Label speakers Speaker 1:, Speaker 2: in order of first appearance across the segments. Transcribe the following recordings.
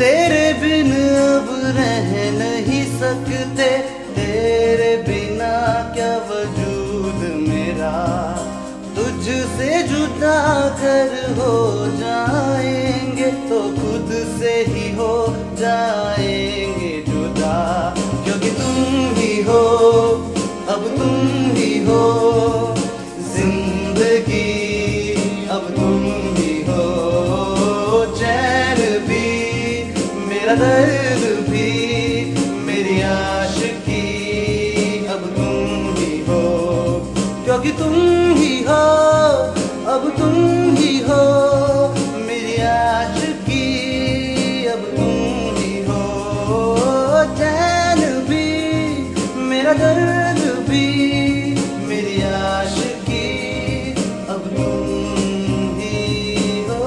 Speaker 1: तेरे बिन अब रह नहीं सकते, तेरे बिना क्या वजूद मेरा। तुझसे जुदा कर हो जाएंगे तो खुद से ही हो जाएंगे जुदा। क्योंकि तुम ही हो, अब तुम ही हो जिंदगी, अब तुम ही हो चैन भी, मेरा दर्द भी, मेरी आशिकी, अब तुम ही हो। क्योंकि तुम ही हो, अब तुम ही हो मेरी आशिकी, अब तुम ही हो चैन भी, मेरा दर्द भी, मेरी आशिकी, अब तुम ही हो।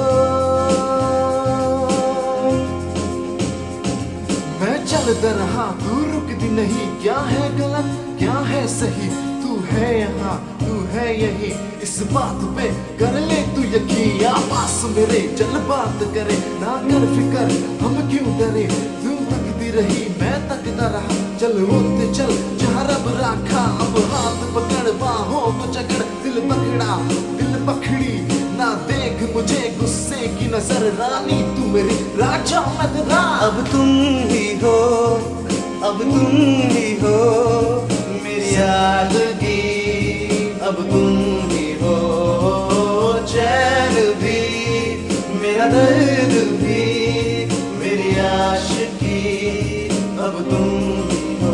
Speaker 2: मैं चलता रहा तू रुकती नहीं, क्या है गलत क्या है सही, तू है यहाँ तू है यही, इस बात पे कर ले तू यकीन। या पास मेरे चल बात करे, ना कर फिकर हम क्यों डरे, तू तकती रही मैं तकता रहा, चल होते चल जहाँ रब रखा। अब हाथ पकड़ बाहों को चकड़, दिल पकड़ा दिल पकड़ी, ना देख मुझे गुस्से की नजर, रानी तू मेरी राजा मैं तेरा।
Speaker 1: अब तुम ही हो, अब तुम ही हो मेरी आदगी, अब तुम ही हो चैन भी, मेरा दर्द भी, मेरी आशिकी, अब तुम ही हो।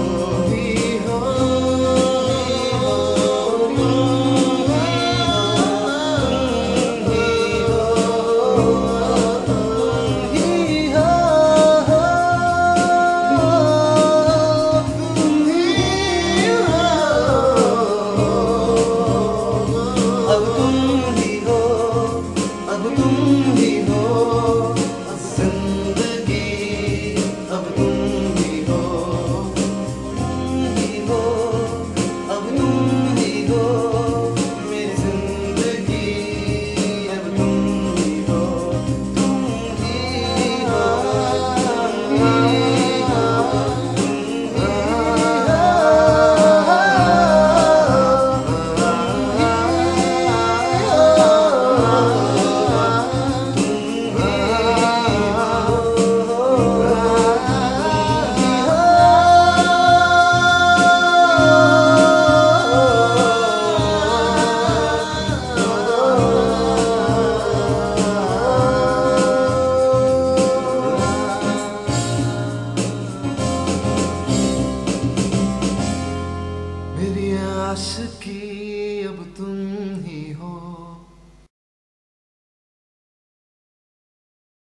Speaker 2: मेरी आशिकी।